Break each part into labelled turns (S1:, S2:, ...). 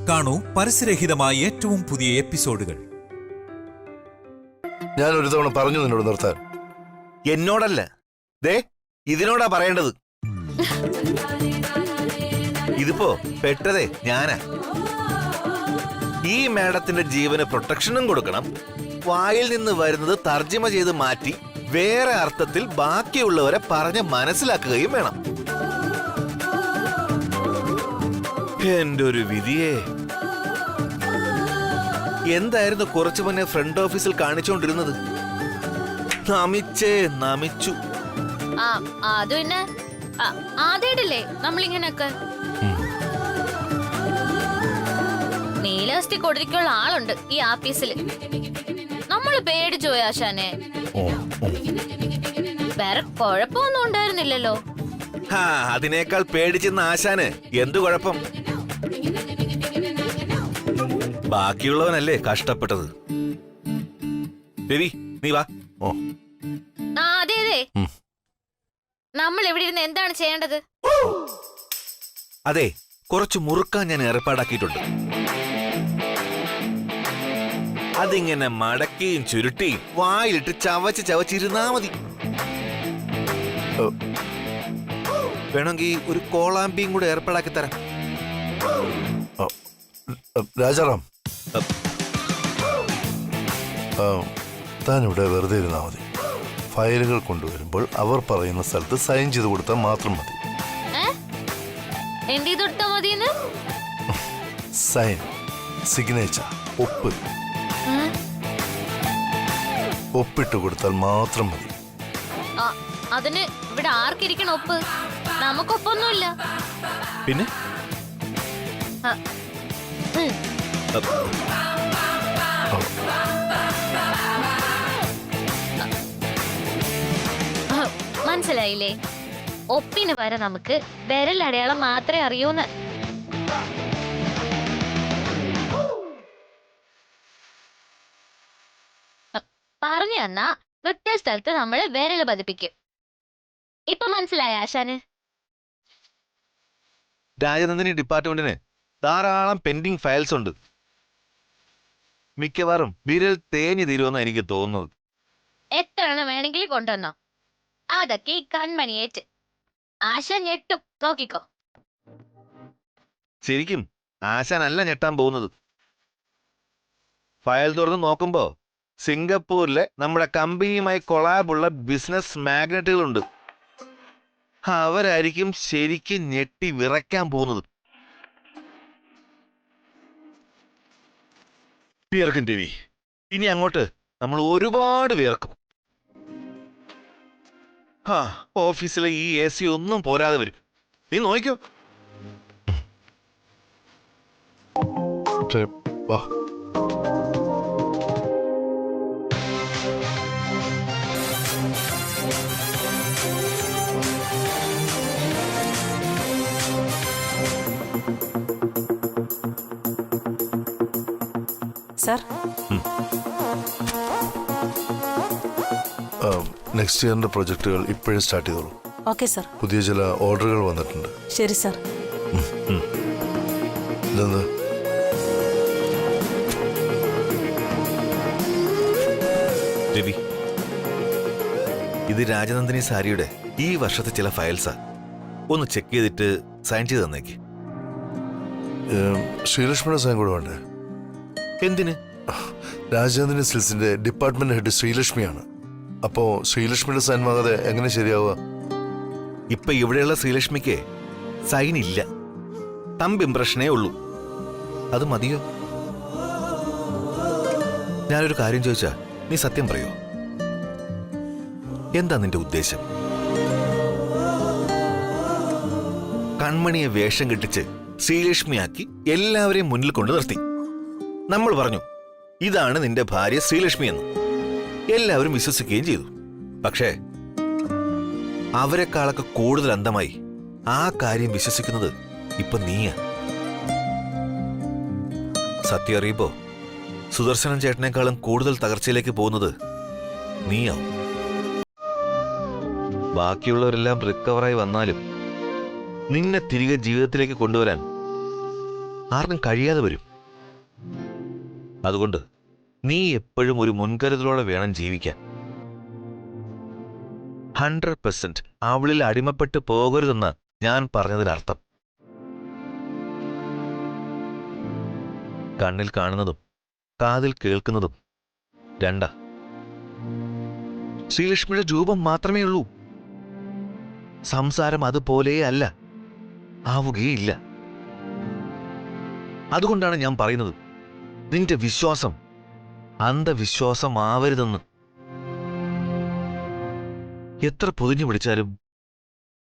S1: കാണൂ പരസ്യരഹിതമായ ഏറ്റവും പുതിയ എപ്പിസോഡുകൾ.
S2: ഞാൻ ഒരു തവണ പറഞ്ഞു നിന്നോട് നിർത്താൻ.
S3: എന്നോടല്ല, ദേ ഇതിനോടാ പറയേണ്ടത്. ഇതിപ്പോ പെട്ടതേ ഞാനാ. ഈ മാഡത്തിന്റെ ജീവന് പ്രൊട്ടക്ഷനും കൊടുക്കണം, വായിൽ നിന്ന് വരുന്നത് തർജ്ജിമ ചെയ്ത് മാറ്റി വേറെ അർത്ഥത്തിൽ ബാക്കിയുള്ളവരെ പറഞ്ഞ് മനസ്സിലാക്കുകയും വേണം. എന്റെ ഒരു വിധിയേ. എന്തായിരുന്നു കുറച്ചു മുന്നേ ഫ്രണ്ട് ഓഫീസിൽ കാണിച്ചുകൊണ്ടിരുന്നത്? നമിച്ചു.
S4: അത് പിന്നെ ആദ്യമായിട്ടല്ലേ നമ്മളിങ്ങനൊക്കെ. നീലാസ്തി കൊടുത്തിക്കുള്ള ആളുണ്ട് ഈ ആഫീസില്. നമ്മള് പേടിച്ചു പോയി ആശാനെ. വേറെ കുഴപ്പമൊന്നും ഉണ്ടായിരുന്നില്ലല്ലോ.
S3: അതിനേക്കാൾ പേടിച്ചെന്ന ആശാന് എന്തു കുഴപ്പം? ബാക്കിയുള്ളവനല്ലേ കഷ്ടപ്പെട്ടത്. രവി, നീ വാ.
S4: അതെ അതെ, നമ്മൾ ഇവിടെ ഇരുന്ന് എന്താണ് ചെയ്യേണ്ടത്?
S3: അതെ, കുറച്ച് മുറുക്കാൻ ഞാൻ ഏർപ്പാടാക്കിയിട്ടുണ്ട്. അതിങ്ങനെ മടക്കിയും ചുരുട്ടിയും വായിലിട്ട് ചവച്ചിരുന്നാ മതി. വേണമെങ്കിൽ ഒരു കോളാമ്പിയും കൂടെ ഏർപ്പാടാക്കി തരാം.
S2: രാജാറാം, താൻ ഇവിടെ വെറുതെ ഇരുന്നാ മതി. ഫയലുകൾ കൊണ്ടുവരുമ്പോൾ അവർ പറയുന്ന സ്ഥലത്ത് സൈൻ ചെയ്ത് കൊടുത്താൽ മാത്രം മതി. സൈൻ, സിഗ്നേച്ചർ, ഒപ്പിട്ട് കൊടുത്താൽ മാത്രം മതി.
S4: അതിന് ഇവിടെ ആർക്കിരിക്കണ ഒപ്പ്? നമുക്കൊപ്പൊന്നുമില്ല.
S3: പിന്നെ
S4: മനസ്സിലായില്ലേ? ഒപ്പിന് വരെ നമുക്ക് വിരലടയാളം മാത്രമേ അറിയൂന്ന്. പറഞ്ഞു തന്നാ കൃത്യ സ്ഥലത്ത് നമ്മള് വിരല് പതിപ്പിക്കും. ഇപ്പൊ മനസ്സിലായ ആശാന്?
S3: രാജനന്ദിനി ഡിപ്പാർട്ട്മെന്റിന് ധാരാളം പെൻഡിങ് ഫയൽസ് ഉണ്ട്. മിക്കവാറും വിരൽ തേഞ്ഞു തീരുമെന്ന് എനിക്ക് തോന്നുന്നത്.
S4: എത്ര എണ്ണം വേണമെങ്കിലും കൊണ്ടുവന്നോ. അതൊക്കെ ഈ കൺമണിയേറ്റ് ആശാൻ ഞെട്ടും, നോക്കിക്കോ.
S3: ശരിക്കും ആശാനല്ല ഞെട്ടാൻ പോകുന്നത്. ഫയൽ തുറന്ന് നോക്കുമ്പോ സിംഗപ്പൂരിലെ നമ്മുടെ കമ്പനിയുമായി കൊളാബുള്ള ബിസിനസ് മാഗ്നറ്റുകളുണ്ട്. അവരായിരിക്കും ശരിക്കും ഞെട്ടി വിറയ്ക്കാൻ പോകുന്നത്. വിയർക്കും രവി, ഇനി അങ്ങോട്ട് നമ്മൾ ഒരുപാട് വിയർക്കും. ഓഫീസിലെ ഈ AC ഒന്നും പോരാതെ വരും. നീ നോക്കിക്കോ.
S2: വാ.
S5: സർ,
S2: നെക്സ്റ്റ് ഇയറിന്റെ പ്രൊജക്ടുകൾ ഇപ്പോഴും സ്റ്റാർട്ട് ചെയ്തോളൂ.
S5: Okay sir.
S2: പുതിയ ചില ഓർഡറുകൾ വന്നിട്ടുണ്ട്.
S5: ശരി സർ.
S2: ഇതെന്ത്?
S3: രവി, ഇത് രാജനന്ദിനി സാരിയുടെ ഈ വർഷത്തെ ചില ഫയൽസാ. ഒന്ന് ചെക്ക് ചെയ്തിട്ട് സൈൻ ചെയ്ത് തന്നേക്ക്.
S2: ശ്രീലക്ഷ്മിയുടെ സൈൻ കൂടെ വേണ്ടേ?
S3: എന്തിന്?
S2: രാജനന്ദിനി സിൽസിന്റെ ഡിപ്പാർട്ട്മെന്റ് ഹെഡ് ശ്രീലക്ഷ്മിയാണ്. അപ്പോ ശ്രീലക്ഷ്മിയുടെ സൈൻ വാങ്ങാതെ എങ്ങനെ ശരിയാവുക?
S3: ഇപ്പൊ ഇവിടെയുള്ള ശ്രീലക്ഷ്മിക്ക് സൈൻ ഇല്ല, തമ്പ് ഇംപ്രഷനേ ഉള്ളൂ. അത് മതിയോ? ഞാനൊരു കാര്യം ചോദിച്ചാ നീ സത്യം പറയോ? എന്താ നിന്റെ ഉദ്ദേശം? കൺമണിയെ വേഷം കെട്ടിച്ച് ശ്രീലക്ഷ്മിയാക്കി എല്ലാവരെയും മുന്നിൽ കൊണ്ട് നിർത്തി. നമ്മൾ പറഞ്ഞു ഇതാണ് നിന്റെ ഭാര്യ ശ്രീലക്ഷ്മി എന്ന്. എല്ലാവരും വിശ്വസിക്കുകയും ചെയ്തു. പക്ഷേ അവരെക്കാളൊക്കെ കൂടുതൽ അന്ധമായി ആ കാര്യം വിശ്വസിക്കുന്നത് ഇപ്പൊ നീയാ. സത്യം അറിയുമ്പോ സുദർശനൻ ചേട്ടനേക്കാളും കൂടുതൽ തകർച്ചയിലേക്ക് പോകുന്നത് നീയാവും. ബാക്കിയുള്ളവരെല്ലാം റിക്കവറായി വന്നാലും നിന്നെ തിരികെ ജീവിതത്തിലേക്ക് കൊണ്ടുവരാൻ ആർക്കും കഴിയാതെ വരും. അതുകൊണ്ട് നീ എപ്പോഴും ഒരു മുൻകരുതലോടെ വേണം ജീവിക്കാൻ. 100% അവളിൽ അടിമപ്പെട്ട് പോകരുതെന്ന് ഞാൻ പറഞ്ഞതിനർത്ഥം. കണ്ണിൽ കാണുന്നതും കാതിൽ കേൾക്കുന്നതും രണ്ടാ. ശ്രീലക്ഷ്മിയുടെ രൂപം മാത്രമേ ഉള്ളൂ. സംസാരം അതുപോലെ അല്ല, ആവുകയില്ല. അതുകൊണ്ടാണ് ഞാൻ പറയുന്നത്, നിന്റെ വിശ്വാസം അന്ധവിശ്വാസമാവരുതെന്ന്. എത്ര പൊതിഞ്ഞു പിടിച്ചാലും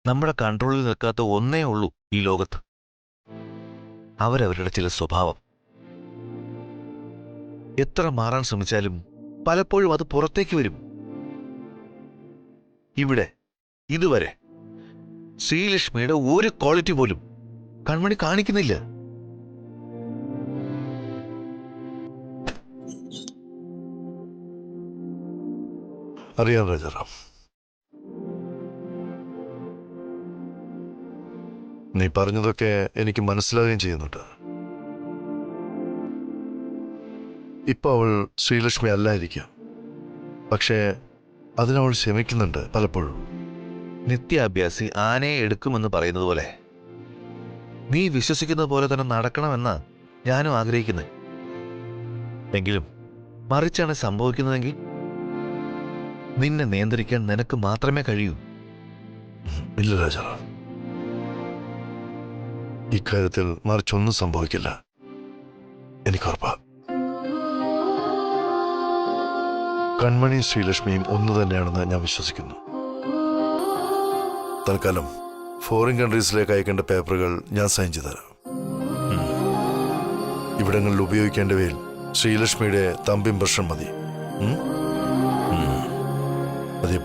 S3: നമ്മുടെ കൺട്രോളിൽ നിൽക്കാത്ത ഒന്നേ ഉള്ളൂ ഈ ലോകത്ത്, അവരവരുടെ ചില സ്വഭാവം. എത്ര മാറാൻ ശ്രമിച്ചാലും പലപ്പോഴും അത് പുറത്തേക്ക് വരും. ഇവിടെ ഇതുവരെ ശ്രീലക്ഷ്മിയുടെ ഒരു ക്വാളിറ്റി പോലും കൺമണി കാണിക്കുന്നില്ല.
S2: അറിയാം രാജാറാം, നീ പറഞ്ഞതൊക്കെ എനിക്ക് മനസ്സിലാവുകയും ചെയ്യുന്നുണ്ട്. ഇപ്പൊ അവൾ ശ്രീലക്ഷ്മി അല്ലായിരിക്കാം, പക്ഷേ അതിനവൾ ക്ഷമിക്കുന്നുണ്ട് പലപ്പോഴും.
S3: നിത്യാഭ്യാസി ആനയെ എടുക്കുമെന്ന് പറയുന്നത് പോലെ നീ വിശ്വസിക്കുന്നത് പോലെ തന്നെ നടക്കണമെന്നാ ഞാനും ആഗ്രഹിക്കുന്നത്. എങ്കിലും മറിച്ചാണ് സംഭവിക്കുന്നതെങ്കിൽ നിന്നെ നിയന്ത്രിക്കാൻ നിനക്ക് മാത്രമേ കഴിയൂ.
S2: ഇല്ല രാജാറാം, ഇക്കാര്യത്തിൽ മറിച്ചൊന്നും സംഭവിക്കില്ല, എനിക്കുറപ്പാ. കൺമണിയും ശ്രീലക്ഷ്മിയും ഒന്നു തന്നെയാണെന്ന് ഞാൻ വിശ്വസിക്കുന്നു. തൽക്കാലം ഫോറിൻ കൺട്രീസിലേക്ക് അയക്കേണ്ട പേപ്പറുകൾ ഞാൻ സൈൻ ചെയ്തു തരാം. ഇവിടങ്ങളിൽ ഉപയോഗിക്കേണ്ടവയിൽ ശ്രീലക്ഷ്മിയുടെ തമ്പ് ഇംപ്രഷൻ മതി. മതി.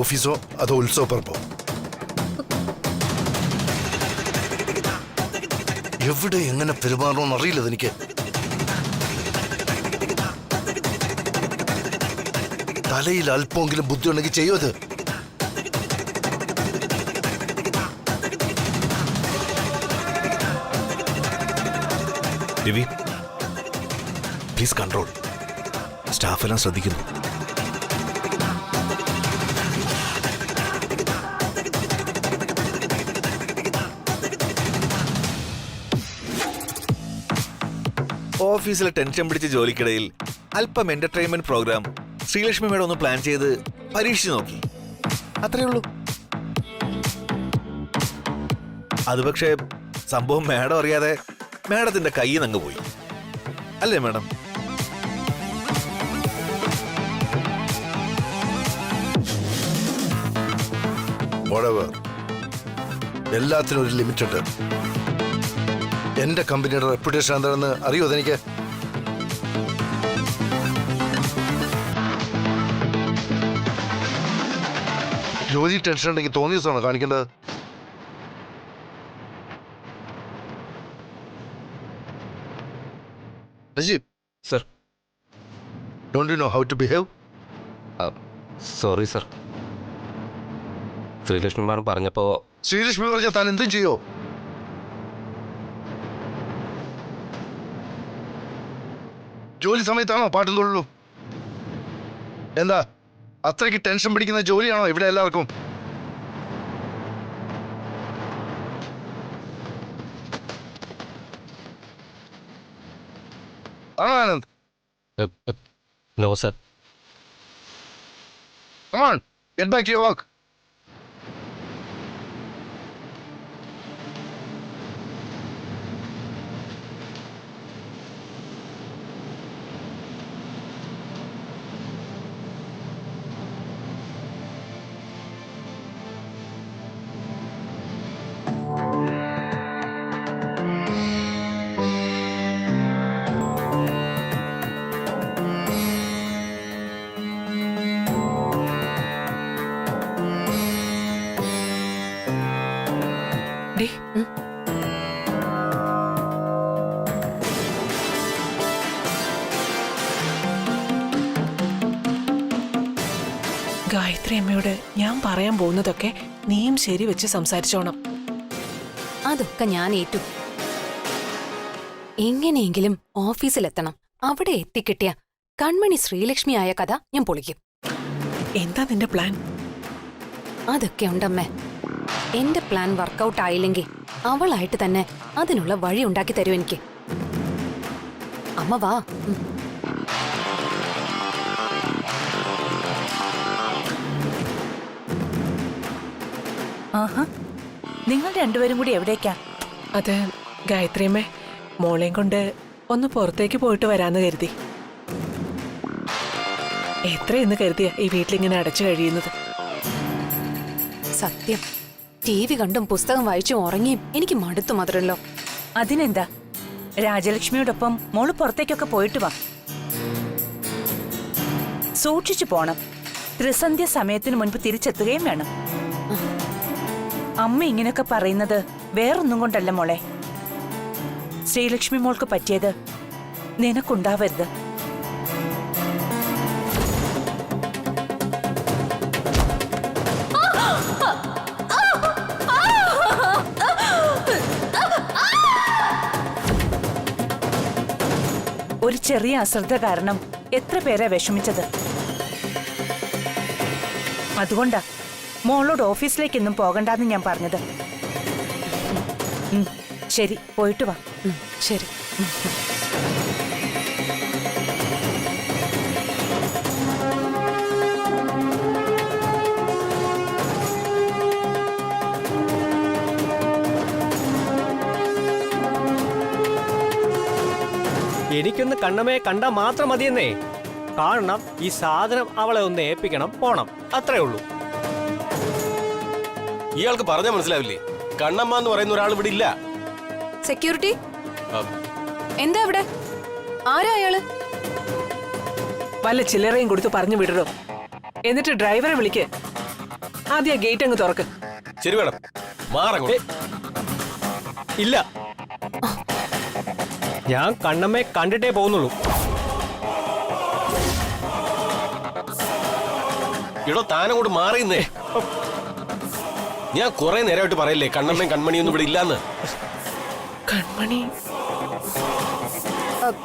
S2: ഓഫീസോ അതോ ഉത്സവപ്പറമ്പോ? എവിടെ എങ്ങനെ പെരുമാറണമെന്ന് അറിയില്ല എനിക്ക്. തലയിൽ അല്പമെങ്കിലും ബുദ്ധി ഉണ്ടെങ്കിൽ ചെയ്യോ അത്.
S3: Ravi, please control. സ്റ്റാഫെല്ലാം ശ്രദ്ധിക്കുന്നു. ഓഫീസിലെ ടെൻഷൻ പിടിച്ച ജോലിക്കിടയിൽ അല്പം എന്റർടൈൻമെന്റ് പ്രോഗ്രാം ശ്രീലക്ഷ്മി മേഡം ഒന്ന് പ്ലാൻ ചെയ്ത് പരീക്ഷിച്ചു നോക്കി. അത്രേ ഉള്ളൂ. അത് പക്ഷേ സംഭവം മേഡം അറിയാതെ മേഡത്തിന്റെ കയ്യിൽ നിന്ന് അങ്ങ് പോയി അല്ലേ മേഡം?
S2: Whatever. എല്ലാത്തിനും ഒരു ലിമിറ്റ് ഉണ്ട്. എന്റെ കമ്പനിയുടെ റെപ്യൂട്ടേഷൻ എന്താണെന്ന് അറിയോ അതെനിക്ക്? ജോലി ടെൻഷൻ ഉണ്ടെങ്കിൽ തോന്നിയ ദിവസമാണോ കാണിക്കേണ്ടത്? Najib.
S6: Sir.
S2: Don't you know how to behave?
S6: Sorry sir. Sreelakshmi madam പറഞ്ഞപ്പോ
S2: ശ്രീലക്ഷ്മി പറഞ്ഞാൽ താൻ എന്തും ചെയ്യോ? ജോലി സമയത്താണോ പാട്ടും തൊഴിലും? എന്താ അത്രയ്ക്ക് ടെൻഷൻ പിടിക്കുന്ന ജോലിയാണോ ഇവിടെ എല്ലാവർക്കും? ആണോ Anand?
S6: No sir.
S2: Come on, get back to your work.
S7: Gayatri അമ്മയോട് ഞാൻ പറയാൻ പോകുന്നതൊക്കെ നീയും ശരി വെച്ച് സംസാരിച്ചോണം.
S5: അതൊക്കെ ഞാൻ ഏറ്റു. എങ്ങനെയെങ്കിലും ഓഫീസിലെത്തണം. അവിടെ എത്തിക്കിട്ടിയ കൺമണി ശ്രീലക്ഷ്മി ആയ കഥ ഞാൻ പൊളിക്കും.
S7: എന്താ നിന്റെ പ്ലാൻ?
S5: അതൊക്കെ ഉണ്ടമ്മേ. എന്റെ പ്ലാൻ വർക്കൗട്ട് ആയില്ലെങ്കിൽ അവളായിട്ട് തന്നെ അതിനുള്ള വഴി ഉണ്ടാക്കി തരൂ എനിക്ക്. അമ്മ വാ.
S8: ആഹാ, നിങ്ങൾ രണ്ടുപേരും കൂടി എവിടേക്കാ?
S7: അത് ഗായത്രി അമ്മേ, മോളെയും കൊണ്ട് ഒന്ന് പുറത്തേക്ക് പോയിട്ട് വരാന്ന് കരുതി. എത്രയെന്ന് കരുതിയ ഈ വീട്ടിലിങ്ങനെ അടച്ചു കഴിയുന്നത്?
S5: സത്യം, TV കണ്ടും പുസ്തകം വായിച്ചും ഉറങ്ങിയും എനിക്ക് മടുത്തു മാത്രല്ലോ.
S8: അതിനെന്താ, രാജലക്ഷ്മിയോടൊപ്പം മോള് പുറത്തേക്കൊക്കെ പോയിട്ട് വാ. സൂക്ഷിച്ചു പോണം. ത്രിസന്ധ്യ സമയത്തിന് മുൻപ് തിരിച്ചെത്തുകയും വേണം. അമ്മ ഇങ്ങനെയൊക്കെ പറയുന്നത് വേറൊന്നും കൊണ്ടല്ല മോളെ. ശ്രീലക്ഷ്മി മോൾക്ക് പറ്റിയത് നിനക്കുണ്ടാവരുത്. ഒരു ചെറിയ അശ്രദ്ധ കാരണം എത്ര പേരെ വിഷമിച്ചത്. അതുകൊണ്ടാ മോളോട് ഓഫീസിലേക്കൊന്നും പോകണ്ടെന്ന് ഞാൻ പറഞ്ഞത്. ശരി, പോയിട്ട് വാ.
S5: ശരി.
S9: എനിക്കൊന്ന് കണ്ണമ്മയെ കണ്ടാൽ മാത്രം മതിയെന്നേ. കാണണം, ഈ സാധനം അവളെ ഒന്ന് ഏൽപ്പിക്കണം, പോണം, അത്രേ ഉള്ളൂ.
S6: ഇയാൾക്ക് പറഞ്ഞാൽ മനസ്സിലാവില്ലേ? കണ്ണമ്മ എന്ന് പറയുന്ന ഒരാൾ ഇവിടെ ഇല്ല.
S5: സെക്യൂരിറ്റി എന്താ ഇവിടെ? ആരാ അയാള്?
S7: വല്ല ചില്ലറയും കൊടുത്ത് പറഞ്ഞു വിടരോ. എന്നിട്ട് ഡ്രൈവറെ വിളിക്ക്. ആദ്യം ഗേറ്റ് അങ്ങ് തുറക്ക്.
S6: ശരി വേണം, മാറങ്ങോട്ട്.
S9: ഇല്ല, ഞാൻ കണ്ണമ്മയെ കണ്ടിട്ടേ പോകുന്നുള്ളൂ.
S6: ഇടോ, താനങ്ങോട്ട് മാറിയുന്നേ. ഞാൻ കുറെ നേരമായിട്ട് പറയില്ലേ കണ്ണമ്മയും കൺമണിയൊന്നും ഇവിടെ ഇല്ലാന്ന്.
S7: കൺമണി.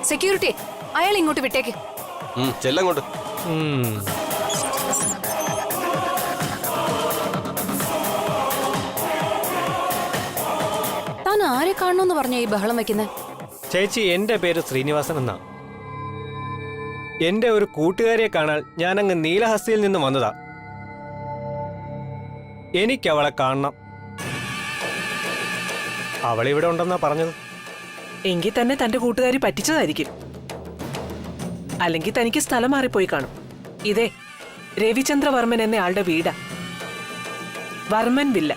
S5: സെക്യൂരിറ്റി, അയാൾ ഇങ്ങോട്ട് വിട്ടേക്ക്.
S6: ചെല്ലങ്ങോട്ട്.
S5: താൻ ആരെ കാണണമെന്ന് പറഞ്ഞ ഈ ബഹളം വെക്കുന്നത്?
S9: ചേച്ചി, എന്റെ പേര് ശ്രീനിവാസൻ എന്നാ. എന്റെ ഒരു കൂട്ടുകാരിയെ കാണാൻ ഞാനങ്ങ് നീലഹസ്തിയിൽ നിന്ന് വന്നതാ. എനിക്ക് അവളെ കാണണം. അവളിവിടെ ഉണ്ടെന്നാ പറഞ്ഞത്.
S7: എങ്കിൽ തന്നെ തന്റെ കൂട്ടുകാരി പറ്റിച്ചതായിരിക്കും. അല്ലെങ്കിൽ തനിക്ക് സ്ഥലം മാറിപ്പോയി കാണും. ഇതേ രവിചന്ദ്രവർമ്മൻ എന്ന ആളുടെ വീടാ, വർമ്മൻ വില്ല.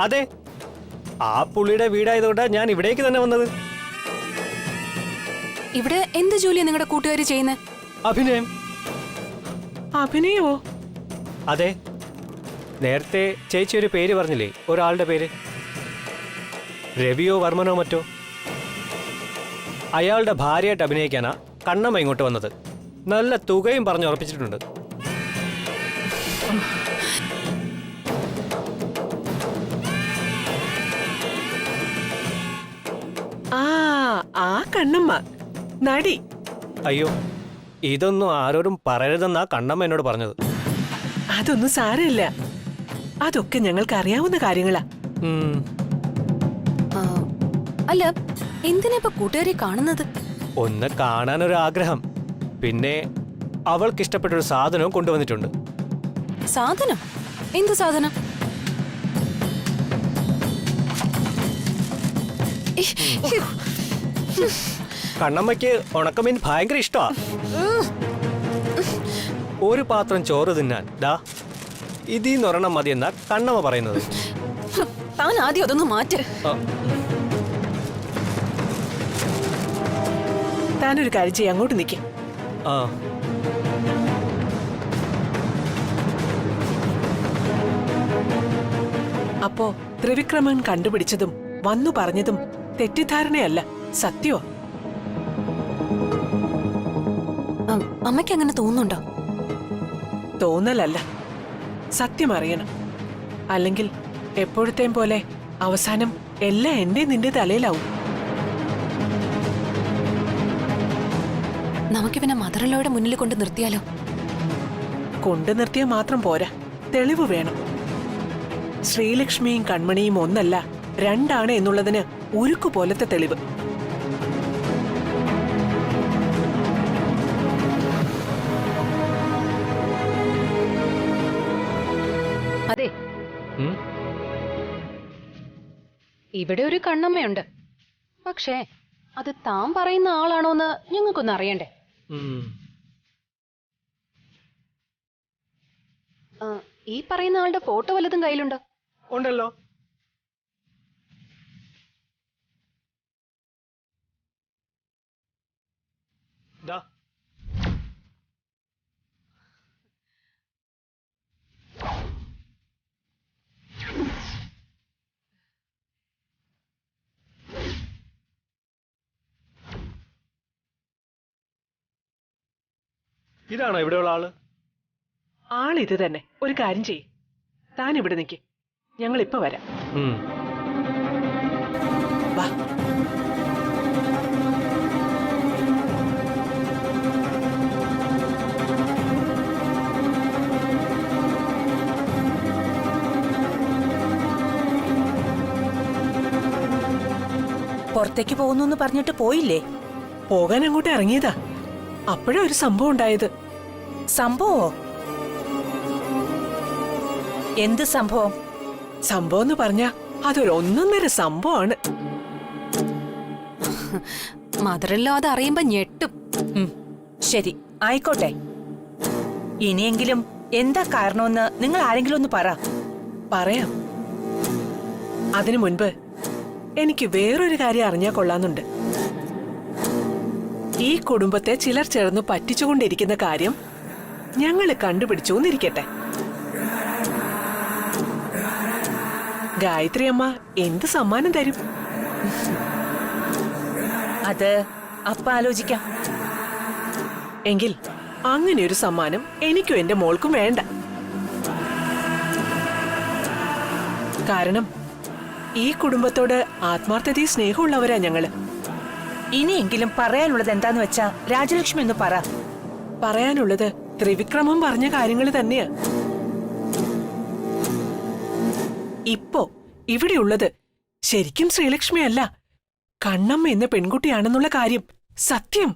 S9: അതെ, ആ പുള്ളിയുടെ വീടായതുകൊണ്ടാ ഞാൻ ഇവിടേക്ക് തന്നെ വന്നത്.
S5: ഇവിടെ എന്ത് ജോലിയാ നിങ്ങളുടെ കൂട്ടുകാരി ചെയ്യുന്നത്?
S9: അഭിനയം.
S7: അഭിനയമോ?
S9: അതെ, നേരത്തെ ചേച്ചി ഒരു പേര് പറഞ്ഞില്ലേ, ഒരാളുടെ പേര് രവിയോ വർമ്മനോ മറ്റോ. അയാളുടെ ഭാര്യയായിട്ട് അഭിനയിക്കാനാ കണ്ണമ്മ ഇങ്ങോട്ട് വന്നത്. നല്ല തുകയും പറഞ്ഞുറപ്പിച്ചിട്ടുണ്ട്.
S7: ആ കണ്ണമ്മ നടി.
S9: അയ്യോ, ഇതൊന്നും ആരോടും പറയരുതെന്നാ കണ്ണമ്മ എന്നോട് പറഞ്ഞത്.
S7: അതൊന്നും സാരമില്ല, അതൊക്കെ ഞങ്ങൾക്ക് അറിയാവുന്ന കാര്യങ്ങളാ.
S9: ഉം,
S5: ആ, അല്ല, എന്തിനാ ഇപ്പൊ കൂട്ടുകാരി കാണുന്നത്?
S9: ഒന്ന് കാണാനൊരു ആഗ്രഹം. പിന്നെ അവൾക്ക് ഇഷ്ടപ്പെട്ടൊരു സാധനവും കൊണ്ടുവന്നിട്ടുണ്ട്.
S5: സാധനം? എന്ത് സാധനം?
S9: കണ്ണമ്മയ്ക്ക് ഉണക്കമീൻ ഭയങ്കര ഇഷ്ടമാ. ഒരു പാത്രം ചോറ് തിന്നാൻ ദാ ഇതിന്നൊരെണ്ണം മതിയെന്നാ കണ്ണമ്മ പറയുന്നത്.
S5: താൻ ആദ്യം അതൊന്ന് മാറ്റ്.
S7: താനൊരു കാര്യം ചെയ്യാം, അങ്ങോട്ട് നിൽക്കേ.
S9: ആ,
S7: അപ്പോ ത്രിവിക്രമൻ കണ്ടുപിടിച്ചതും വന്നു പറഞ്ഞതും തെറ്റിദ്ധാരണയല്ല, സത്യോ?
S5: അമ്മയ്ക്ക് അങ്ങനെ തോന്നുന്നുണ്ടോ?
S7: തോന്നലല്ല, സത്യം അറിയണം. അല്ലെങ്കിൽ എപ്പോഴത്തെയും പോലെ അവസാനം എല്ലാം എന്റെ നിന്റെ തലയിലാവും.
S5: നമുക്ക് പിന്നെ മദറിലോയുടെ മുന്നിൽ കൊണ്ട് നിർത്തിയാലോ?
S7: കൊണ്ടു നിർത്തിയാൽ മാത്രം പോരാ, തെളിവ് വേണം. ശ്രീലക്ഷ്മിയും കൺമണിയും ഒന്നല്ല രണ്ടാണ് എന്നുള്ളതിന് ഉരുക്കു പോലത്തെ തെളിവ്.
S5: അതെ,
S9: ഉം,
S5: ഇവിടെ ഒരു കണ്ണമ്മയുണ്ട്. പക്ഷേ അത് താൻ പറയുന്ന ആളാണോന്ന് ഞങ്ങൾക്കൊന്ന് അറിയണ്ടേ.
S9: ഉം.
S5: ഈ പറയുന്ന ആളുടെ ഫോട്ടോ വല്ലതും കയ്യിലുണ്ടോ?
S9: ഉണ്ടല്ലോ. ദാ. ഇതാണോ ഇവിടെയുള്ള ആള്?
S7: ആളിത് തന്നെ. ഒരു കാര്യം ചെയ്യ്, താൻ ഇവിടെ നിൽക്ക്, ഞങ്ങൾ ഇപ്പൊ വരാം.
S9: ഉം.
S7: വാ.
S8: പുറത്തേക്ക് പോകുന്നു പറഞ്ഞിട്ട് പോയില്ലേ?
S7: പോകാൻ അങ്ങോട്ട് ഇറങ്ങിയതാ, അപ്പോഴാ ഒരു സംഭവം ഉണ്ടായത്.
S8: സംഭവോ? എന്ത് സംഭവം?
S7: സംഭവം എന്ന് പറഞ്ഞാ അതൊരു ഒന്നൊന്നര സംഭവമാണ്.
S5: മദറിലോ അത് അറിയുമ്പോ ഞെട്ടും.
S8: ശരി, ആയിക്കോട്ടെ. ഇനിയെങ്കിലും എന്താ കാരണമെന്ന് നിങ്ങൾ ആരെങ്കിലും ഒന്ന് പറ.
S7: പറയാം. അതിനു മുൻപ് എനിക്ക് വേറൊരു കാര്യം അറിഞ്ഞാ കൊള്ളാന്നുണ്ട്. ഈ കുടുംബത്തെ ചിലർ ചേർന്ന് പറ്റിച്ചുകൊണ്ടിരിക്കുന്ന കാര്യം ഞങ്ങള് കണ്ടുപിടിച്ചു എന്നിരിക്കട്ടെ. ഗായത്രി അമ്മ എന്ത് സമ്മാനം തരും?
S8: അത് അപ്പ ആലോചിക്കാം.
S7: എങ്കിൽ അങ്ങനെ ഒരു സമ്മാനം എനിക്കും എന്റെ മോൾക്കും വേണ്ട. കാരണം ഈ കുടുംബത്തോട് ആത്മാർത്ഥതയും സ്നേഹമുള്ളവരാ ഞങ്ങള്.
S8: ഇനിയെങ്കിലും പറയാനുള്ളത് എന്താന്ന് വെച്ചാ രാജലക്ഷ്മി ഒന്ന് പറ.
S7: പറയാനുള്ളത് ത്രിവിക്രമം പറഞ്ഞ കാര്യങ്ങൾ തന്നെയാ. ഇപ്പോ ഇവിടെയുള്ളത് ശരിക്കും ശ്രീലക്ഷ്മി അല്ല, കണ്ണമ്മ എന്ന പെൺകുട്ടിയാണെന്നുള്ള കാര്യം സത്യം.